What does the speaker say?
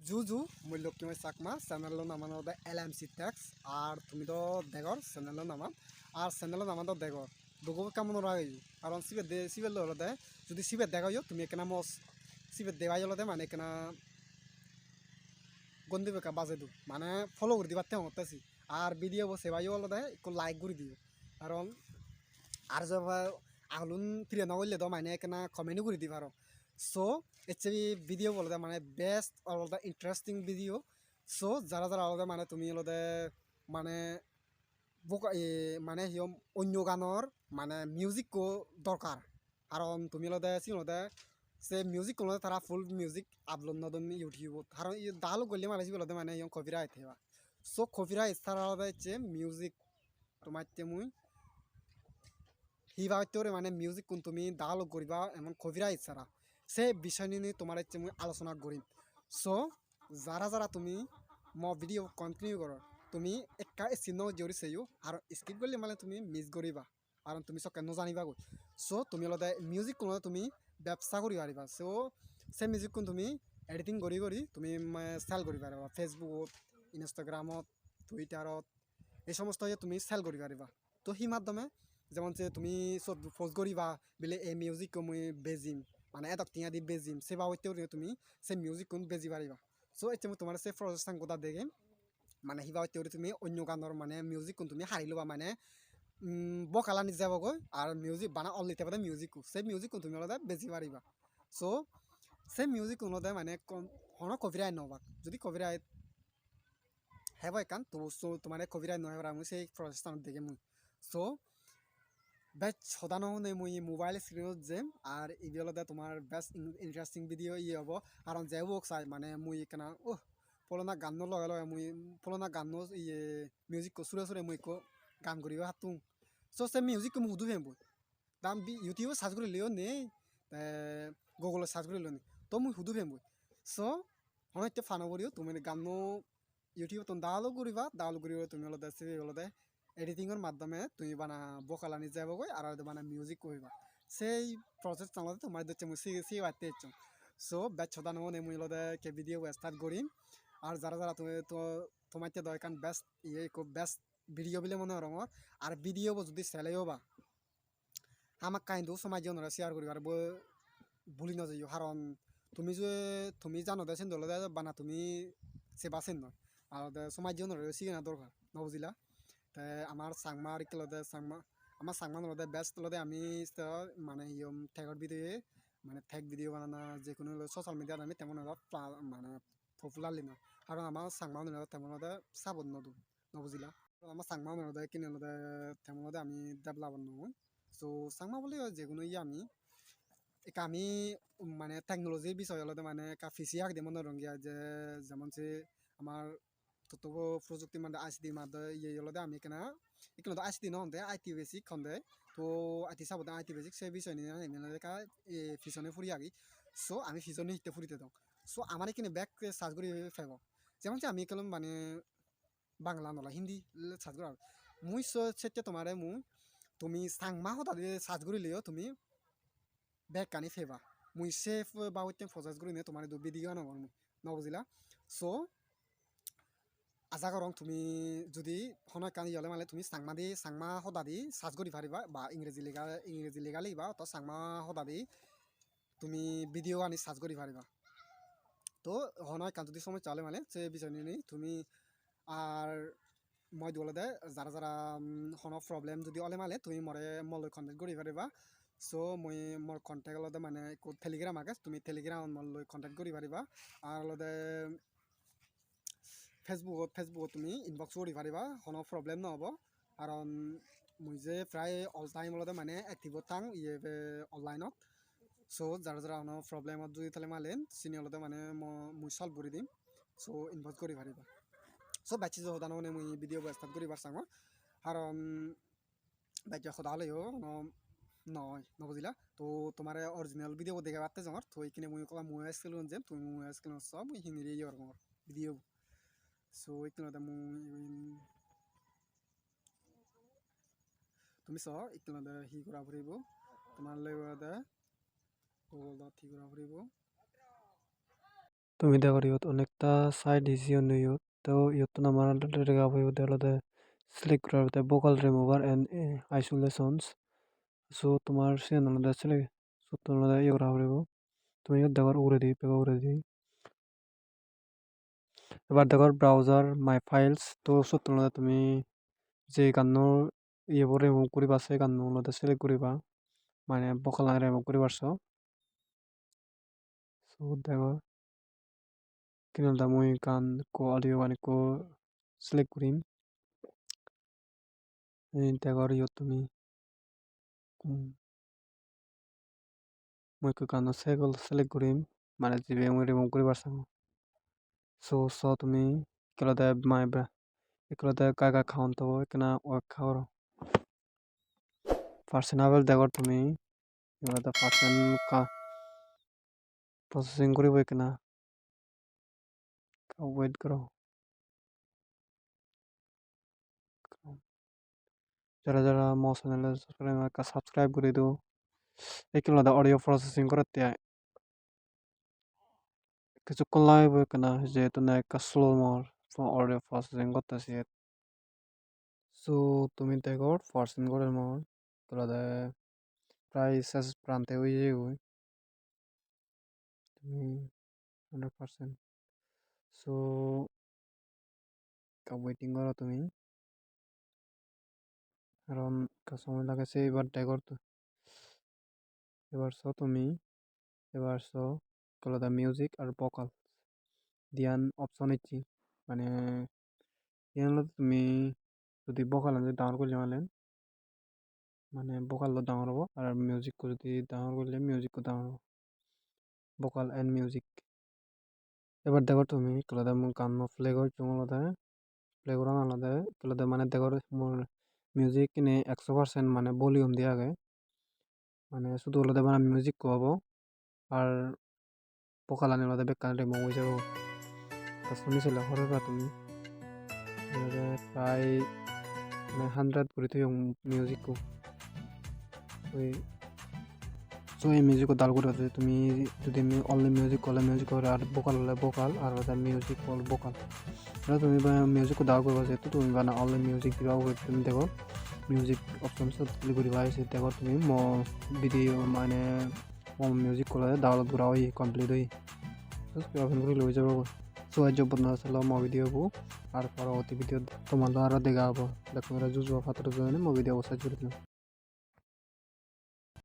জুজু মূল্যক্রমে চাকমা চ্যানেলের নাম হলো এলএমসি ট্যাক্স আর তুমি তো দেখর চ্যানেলের নাম আর চ্যানেলের নাম তো দেখর দুগো কেমন রাখি কারণ সিবেল হলো দে যদি সিবের দেখাইও তুমি এখানে মস সিবের দেখাই হলো দে মানে এখানে গন্দি বেকা বাজে দু মানে ফলো করে দিবার তেমন হতেছি আর ভিডিও বসে ভাই হলো দে একটু লাইক করে দিও কারণ আর যা আগুন ফিরে না বললে তো মানে এখানে কমেন্টও করে দিবার সো এর ভিডিও বলতে মানে বেস্ট আলাদা ইন্টারেস্টিং ভিডিও সো যারা যারা আলাদা মানে তুমি আলাদা মানে মানে হিয়ম অন্য গানের মানে মিউজিকও দরকার কারণ তুমি আলাদা আলাদা সে মিউজিক কোনো তারা ফুল মিউজিক আপলোড নদম ইউটিউবত কারণ দালো গলি মারাইছি বলতে মানে হিয়ম কপিরাইট হেবা সো কপিরাইট তারা আলাদা হচ্ছে মিউজিক তোমার তেমুই হিবাইতরে মানে মিউজিক কোন তুমি দালো করিবা এমন কপিরাইট ছাড়া সে বিষয় নিয়ে তোমার হচ্ছে মুই আলোচনা করিম সো যারা যারা তুমি ভিডিও কন্টিনিউ করো তুমি একটা চিহ্ন জড়ি চাইও আর স্কিপ করলে মানে তুমি মিস করিবা কারণ তুমি সব কেন জানিবা গৈ সো তুমি অলপ মিউজিক কোনো তুমি ব্যবসা করি পারিবা সো সেই মিউজিক কোন তুমি এডিটিং কৰি তুমি সেল করি পারিবা ফেসবুকত ইনস্টাগ্রামত টুইটারত এই সমস্ত তুমি সেল করি পারিবা তো সেই মাধ্যমে যেমন যে তুমি সব পোস্ট করিবা বলে এই মিউজিক মুই বেজিম মানে এত টিয়া দি বেজিম সেবা হইতেও তুমি সেই মিউজিক কোন বেজি পারিবা সো এটা তোমার সে প্রসেসটাং কথা দেখে মানে হিবা হইতেও তুমি অন্য গানের মানে মিউজিক কোন তুমি হারি লবা মানে বকালা নিজ যাবগৈ আর মিউজিক বানা অললিতে পারে মিউজিকও সেই মিউজিক কোন তুমি অলপ বেজি পারিবা সো সেই মিউজিক কোনোদে মানে হনো কপিরাইট নবাক যদি কপিরাইট হেবাই কান তো সো তোমার কপিরাইট নয় আমি সেই প্রসেসটাং দেখে মুই সো বেশ সদানো নেই মুই মোবাইল স্ক্রিনত যে আর ইবিলতে তোমার বেস্ট ইন্টারেস্টিং ভিডিও ইয়ে হবো কারণ যে হোক চাই মানে মুই কেনা পুরোনা গান লগে লগে মুই পুরোনা গান ইয়ে মিউজিক সুরে সুরে মুই গান করিব হাতুং সো সে মিউজিক মুই হুদু ফেমবো দাম ইউটিউবে সার্চ করে লিও নেই গুগলে সার্চ করে লিও নেই তো মুই হুদু ফেমবো সো অনেকটা ফানো করিও তুমি গান ইউটিউবে তুমি ডাউনলোড করিবা তুমি হলো এডিটিংয়ের মাধ্যমে তুমি বানা বকালা নিয়ে যাবো আর বানা মিউজিক করিবা সেই প্রসেস চালাতে তোমার হচ্ছে মুই সিবাইতে ইচ্ছ সো ব্যাচ ছদানো মুই হলো কে ভিডিও স্টার্ট করিম আর যারা যারা তুমি তো তোমার দরকার বেস্ট ইয়ে বেস্ট ভিডিও বলে মনে হয় আর ভিডিও যদি সেলেও বা আমাক কাহিনীও সমাজ জনরা শেয়ার করিব আর ভুলি নযাইও কারণ তুমি যে তুমি জানো দেন দলে বানা তুমি সেবা চেন নয় আর সমাজ জনরা শিখে না দরকার নবুঝিলা আমার সাংমা আর কি লদে সাংমা আমার সাংমা লদে বেস্ট লদে আমি মানে ইয়ম ঠেকর ভিডিও মানে ঠেক ভিডিও বানানো যে কোনো সোশ্যাল মিডিয়াত আমি তেমন মানে পপুলারলি না কারণ আমার সাংমা তেমন সাবন নদু নবুঝিলা আমার সাংমা কিনে লদে তেমন আমি ডেভেলপ নয় সো সাংমা বলে যে কোনো ইয়ে আমি মানে টেকনোলজির বিষয় হলো মানে ফিসি আঁক দিয়ে মনে রঙ্গিয়া যে যেমন যে আমার তথ্য প্রযুক্তি মানে আইসিডি মাধ্যমে ইয়ে হলো আমি কেনা এখানে তো আইসিডি নহতে আইটি বেসিক খন্দে তো আইটি সাবতে আইটি বেসিক সে বিষয় নিয়ে ফিসনে ফুরি আগি সো আমি ফিসনে হিতে ফুরিতে দাও সো আমার এখানে ব্যাক সার্চ করি ফেব যেমন যে আমি কেলাম মানে বাংলা নলা হিন্দি সার্চ করা মুই সেটা তোমারে তুমি সাংমা হতা দিয়ে সার্চ করিলেও তুমি ব্যাক কানি ফেবা মুই সেফ বা হইতে ফসাস করি নিয়ে তোমার ভিডিও নগর নবুঝিলা সো আশা করং তুমি যদি হন কানি হলে মানে তুমি সাংমা হদা দি সার্চ করি পারিবা বা ইংরেজি লেখা লিখবা তো সাংমা হদা দি তুমি ভিডিও আনি সার্চ করি পারিবা তো হন কান যদি সময় চলে মানে সে বিষয় নিয়ে তুমি আর মই দলে দে যারা যারা হন প্রবলেম যদি অলে মালে তুমি মরে মলৈ কন্টেক্ট করি পারিবা সো মই মোর কন্টেক্ট অলতে মানে টেলিগ্রাম আগে তুমি টেলিগ্রাম মলৈ কন্টেক্ট করি পারিবা আর অলতে ফেসবুকত তুমি ইনবক্স করি পারিবা কোনো প্রবলেম নহব কারণ মুই যে প্রায় অল টাইম অলতে মানে এক্টিভত থাং ইয়ে অনলাইনত সো যারা যারা কোনো প্রবলেমত যদি তাহলে মালেন চিনি অলতে মানে মুই সলভ করে দিম সো ইনবক্স করি পারিবা সো বাচ্চি সদানো মানে মুই ভিডিও স্টার্ট করি পারছাং কারণ বাচ্চা সদা হলেও নয় নবুঝিলা তো তোমার অরিজিনাল ভিডিও দেখে পারতে যাওয়ার তো এইখানে মুই কলা মুই স্কিল যে তুমি মুই স্কিল সব মুই হিন্দি ইয়ে ভিডিও সো এইখানে তুমি চ এইখানে হি করা ফুরিব তোমার লেগে ঠিক করা ফুরিব তুমি দেখো ইয়ত অনেকটা সাইড হিসি অন্য ইয়ত তো ইয়ত নামার রেগা বই দেলতে সিলেক্ট করার ভোকাল রিমুভার এন্ড আইসোলেশনস সো তোমার সে নলদা সিলেক্ট সো তোমার ইয়ে করা হবে তুমি ইয়ত দেখো উড়ে দিই পেগা উড়ে দিই এবার দেখো ব্রাউজার মাই ফাইলস তো সো তোমার তুমি যে গানৰ ইয়েবোৰ ৰিমুভ কৰিবা আছে গানৰ লগতে চিলেক্ট কৰিবা মানে ভোকাল ৰিমুভ কৰি পারছো সো দেখো কিনলটা মই গান কো অডিও গান কো সিলেক্ট করিম দেখো ইয়ত তুমি মই গান সেগল সিলেক্ট করিম মানে জিবে মই রিমুভ কৰি পারছো সো তুমি কেলতে মাই কেলতে কাকা খাওন তো এখানে ওয়াক খাওয়ার পার্সোনাল দেখো তুমি এগুলো পার্সন প্রসেসিং করিব এখানে ওয়েট করো যারা যারা মো চ্যানেলে সাবস্ক্রাইব করে দিও এগুলো অডিও প্রসেসিং করতে কিছুক্ষণ লাগবে এখানে যেহেতু না একটা স্লো মোর অডিও প্রসেসিং করতেছি সো তুমি দেখো প্রসেসিং করে মোর এগুলো প্রায় শেষ প্রান্তে হয়ে যাবে তুমি 100% সো ওয়েটিং করো তুমি কারণ সময় লাগাছে এবার দেখো এবার তুমি এবার এগুলো মিউজিক আর ভোকাল দিয়ান অপশন ইচ্ছি মানে ইয়ান তুমি যদি ভোকাল আনতে ডাউন করলে মানে ভোকাল ডাউন হবো আর মিউজিক को যদি ডাউন করলে মিউজিক को ডাউন হবো ভোকাল এন্ড মিউজিক এবার দেখো তুমি এগুলো গান প্লে করছো প্লে করানো আলাদা এগুলো মানে দেখো মোর মিউজিক কিনে 100% মানে ভলিউম দিয়ে আগে মানে শুধু ওগুলো মানে মিউজিক কোয়াবো আর ভোকাল আনি ওগুলো বেকার রিমুভ হয়ে যাবো তা শুনিছিল হরবা তুমি প্রায় মানে 100 করে তুই মিউজিক ওই সো এই মিউজিক দাল করে আছে তুমি যদি অনলি মিউজিক করলে মিউজিক করে আর ভোকাল হলে ভোকাল আর ওটা মিউজিক করলে ভোকাল এটা তুমি মিউজিক দাল করবা যেহেতু তুমি বানা অনলি মিউজিক দিবা তুমি দেখো মিউজিক অপশন ক্লিক করিবা এসে দেখো তুমি ভিডিও মানে মিউজিক করলে ডাউনলোড করা হই কমপ্লিট হই ওপেন করে লই যাব সো আজ বন্ধ আসলে মো ভিডিও আর পরবর্তী ভিডিও তোমার দ্বারা দেখা হবো দেখো জুজুয়া ফাতর জন্য মো ভিডিও সার্চ করে